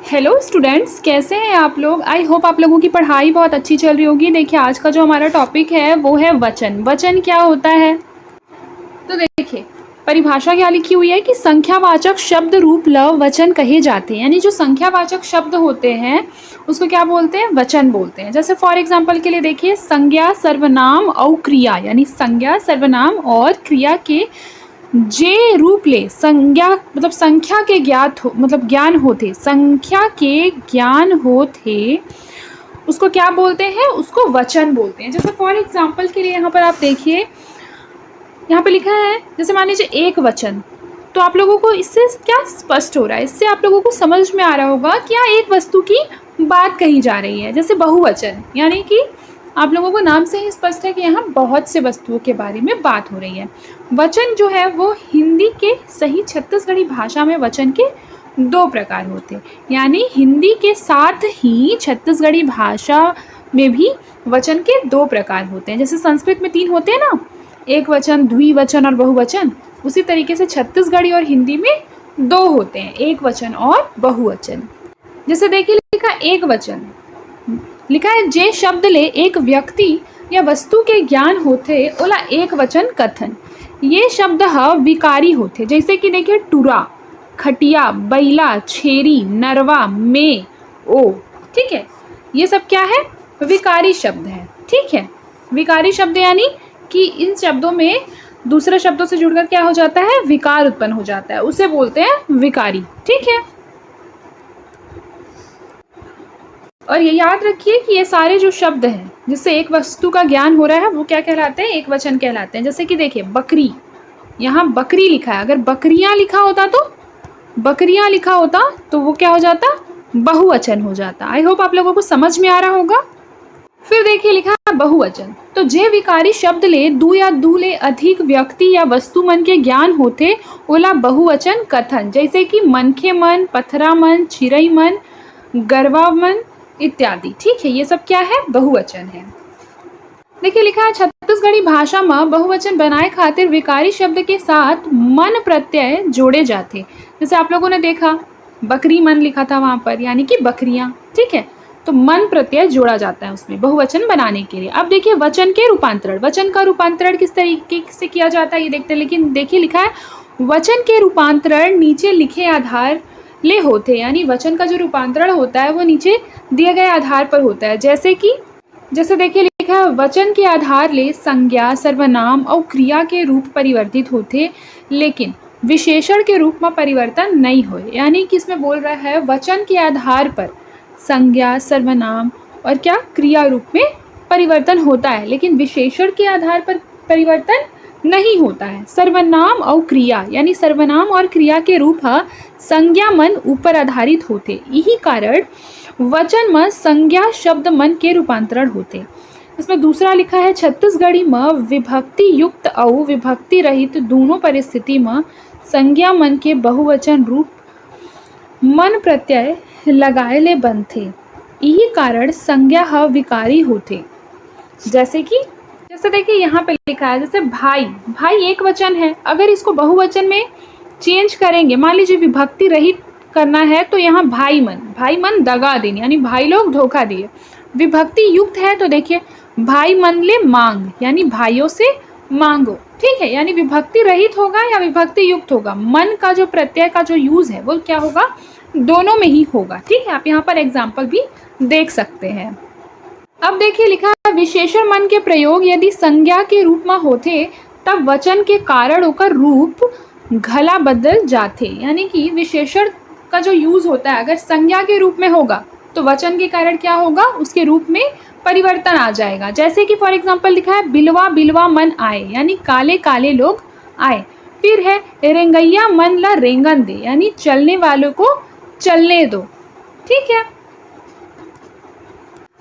Hello students, कैसे हैं आप लोग। आई होप आप लोगों की पढ़ाई बहुत अच्छी चल रही होगी। देखिए, आज का जो हमारा टॉपिक है वो है वचन। वचन क्या होता है, तो देखिए परिभाषा क्या लिखी हुई है कि संख्यावाचक शब्द रूप लव वचन कहे जाते हैं। यानी जो संख्यावाचक शब्द होते हैं उसको क्या बोलते हैं, वचन बोलते हैं। जैसे फॉर एग्जांपल के लिए देखिए, संज्ञा सर्वनाम और क्रिया, यानी संज्ञा सर्वनाम और क्रिया के जे रूप ले संज्ञा मतलब संख्या के ज्ञात हो मतलब ज्ञान होते, संख्या के ज्ञान होते, उसको क्या बोलते हैं, उसको वचन बोलते हैं। जैसे फॉर एग्जांपल के लिए यहाँ पर आप देखिए, यहाँ पे लिखा है जैसे मान लीजिए एक वचन। तो आप लोगों को इससे क्या स्पष्ट हो रहा है, इससे आप लोगों को समझ में आ रहा होगा कि यहाँ एक वस्तु की बात कही जा रही है। जैसे बहुवचन, यानी कि आप लोगों को नाम से ही स्पष्ट है कि यहाँ बहुत से वस्तुओं के बारे में बात हो रही है। वचन जो है वो हिंदी के सही छत्तीसगढ़ी भाषा में वचन के दो प्रकार होते हैं। यानी हिंदी के साथ ही छत्तीसगढ़ी भाषा में भी वचन के दो प्रकार होते हैं। जैसे संस्कृत में 3 होते हैं ना, एक वचन, द्विवचन और बहुवचन, उसी तरीके से छत्तीसगढ़ी और हिंदी में 2 होते हैं, एक वचन और बहुवचन। जैसे देखिए लिखा एक वचन, लिखा है जे शब्द ले एक व्यक्ति या वस्तु के ज्ञान होते ओला एक वचन कथन। ये शब्द विकारी होते, जैसे कि देखिए टुरा, खटिया, बैला, छेरी, नरवा, में, ओ। ठीक है, ये सब क्या है, विकारी शब्द है। ठीक है, विकारी शब्द यानी कि इन शब्दों में दूसरे शब्दों से जुड़कर क्या हो जाता है, विकार उत्पन्न हो जाता है, उसे बोलते हैं विकारी। ठीक है, और ये याद रखिए कि ये सारे जो शब्द हैं जिससे एक वस्तु का ज्ञान हो रहा है वो क्या कहलाते हैं, एक वचन कहलाते हैं। जैसे कि देखिए बकरी, यहाँ बकरी लिखा है, अगर बकरियां लिखा होता तो वो क्या हो जाता, बहुवचन हो जाता। आई होप आप लोगों को समझ में आ रहा होगा। फिर देखिए लिखा है बहुवचन, तो जे विकारी शब्द ले दू या दू ले अधिक व्यक्ति या वस्तु मन के ज्ञान होते ओला बहुवचन कथन। जैसे कि मनखे मन, पथरा मन, चिरई मन, गरवा मन इत्यादि। ठीक है, ये सब क्या है, बहुवचन है। देखिए लिखा है छत्तीसगढ़ी भाषा में बहुवचन बनाए खातिर विकारी शब्द के साथ मन प्रत्यय जोड़े जाते। जैसे आप लोगों ने देखा बकरी मन लिखा था वहां पर, यानी कि बकरियां। ठीक है, तो मन प्रत्यय जोड़ा जाता है उसमें बहुवचन बनाने के लिए। अब देखिए वचन के रूपांतरण, वचन का रूपांतरण किस तरीके से किया जाता है ये देखते हैं। लेकिन देखिए लिखा है वचन के रूपांतरण नीचे लिखे आधार ले होते, यानी वचन का जो रूपांतरण होता है वो नीचे दिए गए आधार पर होता है। जैसे देखिए लिखा है वचन के आधार ले संज्ञा, सर्वनाम और क्रिया के रूप परिवर्तित होते, लेकिन विशेषण के रूप में परिवर्तन नहीं होए। यानी कि इसमें बोल रहा है वचन के आधार पर संज्ञा, सर्वनाम और क्या क्रिया रूप में परिवर्तन होता है, लेकिन विशेषण के आधार पर परिवर्तन नहीं होता है। सर्वनाम और क्रिया, यानी सर्वनाम और क्रिया के रूप संज्ञा मन ऊपर आधारित होते, यही कारण वचन में संज्ञा शब्द मन के रूपांतरण होते। इसमें दूसरा लिखा है छत्तीसगढ़ी में विभक्ति युक्त और विभक्ति रहित दोनों परिस्थिति में संज्ञा मन के बहुवचन रूप मन प्रत्यय लगाए ले बनते, यही कारण संज्ञा विकारी होते। जैसे देखिए यहाँ पे लिखा है जैसे भाई, भाई एक वचन है, अगर इसको बहुवचन में चेंज करेंगे, मान लीजिए विभक्ति रहित करना है, तो यहाँ भाई मन दगा देनी, यानी भाई लोग धोखा दिए। विभक्ति युक्त है तो देखिए भाई मन ले मांग, यानी भाइयों से मांगो। ठीक है, यानी विभक्ति रहित होगा या विभक्ति युक्त होगा, मन का जो प्रत्यय का जो यूज है वो क्या होगा, दोनों में ही होगा। ठीक है, आप यहाँ पर एग्जाम्पल भी देख सकते हैं। अब देखिए लिखा है विशेषण मन के प्रयोग यदि संज्ञा के रूप में होते तब वचन के कारण होकर रूप घला बदल जाते। यानी कि विशेषण का जो यूज होता है अगर संज्ञा के रूप में होगा तो वचन के कारण क्या होगा, उसके रूप में परिवर्तन आ जाएगा। जैसे कि फॉर एग्जांपल लिखा है बिलवा बिलवा मन आए, यानी काले काले लोग आए। फिर है रेंगैया मन ला रेंगन दे, यानी चलने वालों को चलने दो। ठीक है,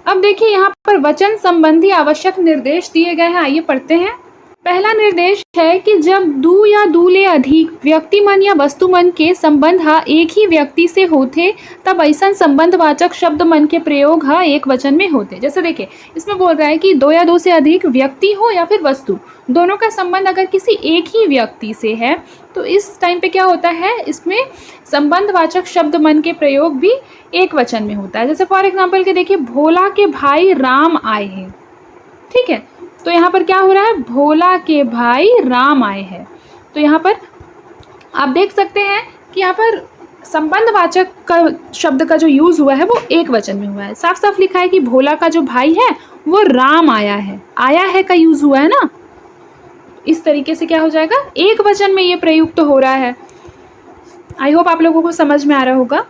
अब देखिए यहाँ पर वचन संबंधी आवश्यक निर्देश दिए गए हैं, आइए पढ़ते हैं। पहला निर्देश है कि जब दू या दू ले अधिक व्यक्ति मन या वस्तु मन के संबंध एक ही व्यक्ति से होते तब ऐसा संबंधवाचक शब्द मन के प्रयोग एक वचन में होते। जैसे देखिए इसमें बोल रहा है कि 2 या 2 से अधिक व्यक्ति हो या फिर वस्तु, दोनों का संबंध अगर किसी एक ही व्यक्ति से है तो इस टाइम पे क्या होता है, इसमें संबंधवाचक शब्द मन के प्रयोग भी एक वचन में होता है। जैसे फॉर एग्जाम्पल के देखिए, भोला के भाई राम आए हैं, ठीक है। तो यहाँ पर क्या हो रहा है, भोला के भाई राम आए हैं। तो यहाँ पर आप देख सकते हैं कि यहाँ पर संबंधवाचक का शब्द का जो यूज़ हुआ है वो एक वचन में हुआ है। साफ साफ लिखा है कि भोला का जो भाई है वो राम आया है, आया है का यूज़ हुआ है ना। इस तरीके से क्या हो जाएगा, एक वचन में ये प्रयुक्त हो रहा है। आई होप आप लोगों को समझ में आ रहा होगा।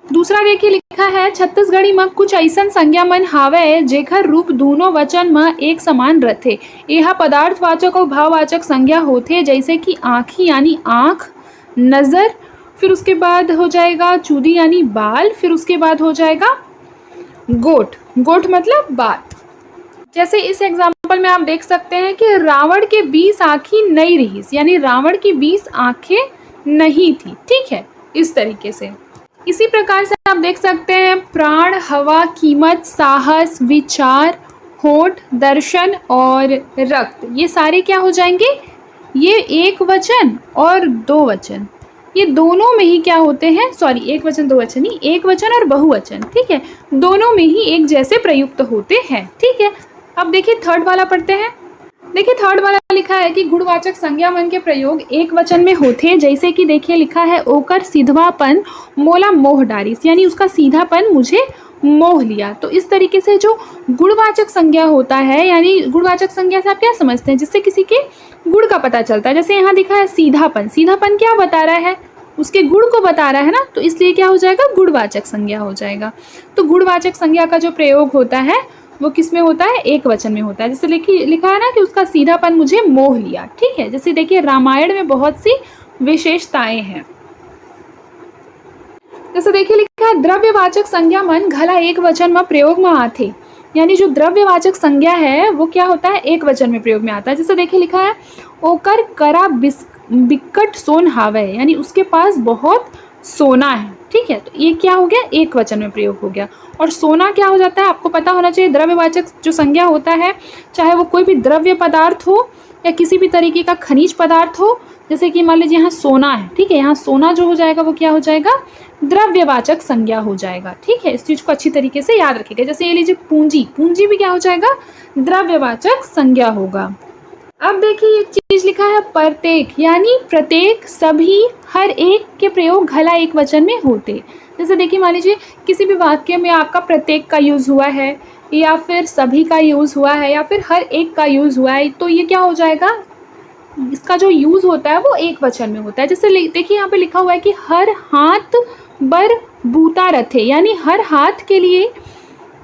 दूसरा देखिए लिखा है, छत्तीसगढ़ी में कुछ ऐसन संज्ञा मन हावय जेखर रूप दोनों वचन में एक समान रथे। यह पदार्थवाचक और भाववाचक संज्ञा होते, जैसे कि आँखी यानी आँख, नज़र, फिर उसके बाद हो जाएगा चूदी यानी बाल, फिर उसके बाद हो जाएगा गोट, गोट मतलब बात। जैसे इस एग्जाम्पल में आप देख सकते हैं कि रावण के 20 आँखें नहीं रही, यानी रावण की 20 आँखें नहीं थी, ठीक है, इस तरीके से। इसी प्रकार से आप देख सकते हैं प्राण, हवा, कीमत, साहस, विचार, होठ, दर्शन और रक्त, ये सारे क्या हो जाएंगे, ये एक वचन और दो वचन, ये दोनों में ही क्या होते हैं, सॉरी एक वचन दो वचन ही, एक वचन और बहुवचन, ठीक है, दोनों में ही एक जैसे प्रयुक्त होते हैं, ठीक है। अब देखिए थर्ड वाला पढ़ते हैं। देखिए थर्ड वाला लिखा है कि गुणवाचक संज्ञा मन के प्रयोग एक वचन में होते हैं, जैसे कि देखिए लिखा है, ओकर सीधवापन मोला मोह डारिस, यानी उसका सीधापन मुझे मोह लिया। तो इस तरीके से जो गुणवाचक संज्ञा होता है, यानी गुणवाचक संज्ञा से आप क्या समझते हैं, जिससे किसी के गुण का पता चलता है। जैसे यहाँ दिखा है सीधापन, सीधापन क्या बता रहा है, उसके गुण को बता रहा है ना, तो इसलिए क्या हो जाएगा, गुणवाचक संज्ञा हो जाएगा। तो गुणवाचक संज्ञा का जो प्रयोग होता है वो किस में होता है, एक वचन में होता है। जैसे लिखा है ना कि उसका सीधापन मुझे मोह लिया, ठीक है। जैसे देखिए रामायण में बहुत सी विशेषताएं हैं। जैसे देखिए लिखा है, द्रव्यवाचक संज्ञा मन घला एक वचन में प्रयोग में आते, यानी जो द्रव्यवाचक संज्ञा है वो क्या होता है, एक वचन में प्रयोग में आता है। जैसे देखिए लिखा है, ओकर करा बिकट सोन हावे, यानी उसके पास बहुत सोना है, ठीक है। तो ये क्या हो गया, एक वचन में प्रयोग हो गया। और सोना क्या हो जाता है, आपको पता होना चाहिए, द्रव्यवाचक जो संज्ञा होता है, चाहे वो कोई भी द्रव्य पदार्थ हो या किसी भी तरीके का खनिज पदार्थ हो। जैसे कि मान लीजिए यहाँ सोना है, ठीक है, यहाँ सोना जो हो जाएगा वो क्या हो जाएगा, द्रव्यवाचक संज्ञा हो जाएगा, ठीक है। इस चीज को अच्छी तरीके से याद रखिएगा। जैसे ये लीजिए पूंजी, पूंजी भी क्या हो जाएगा, द्रव्यवाचक संज्ञा होगा। अब देखिए एक चीज लिखा है प्रत्येक, यानी प्रत्येक, सभी, हर एक के प्रयोग घला एक वचन में होते। जैसे देखिए मान लीजिए किसी भी वाक्य में आपका प्रत्येक का यूज हुआ है, या फिर सभी का यूज हुआ है, या फिर हर एक का यूज हुआ है, तो ये क्या हो जाएगा, इसका जो यूज होता है वो एक वचन में होता है। जैसे देखिए यहाँ पे लिखा हुआ है कि हर हाथ बर बूता रथे, यानी हर हाथ के लिए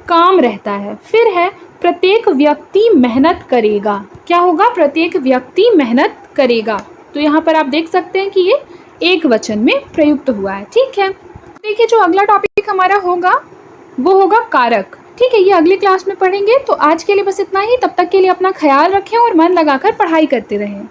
काम रहता है। फिर है प्रत्येक व्यक्ति मेहनत करेगा, क्या होगा, प्रत्येक व्यक्ति मेहनत करेगा। तो यहाँ पर आप देख सकते हैं कि ये एक वचन में प्रयुक्त हुआ है, ठीक है। देखिए जो अगला टॉपिक हमारा होगा वो होगा कारक, ठीक है, ये अगली क्लास में पढ़ेंगे। तो आज के लिए बस इतना ही, तब तक के लिए अपना ख्याल रखें और मन लगाकर पढ़ाई करते रहें।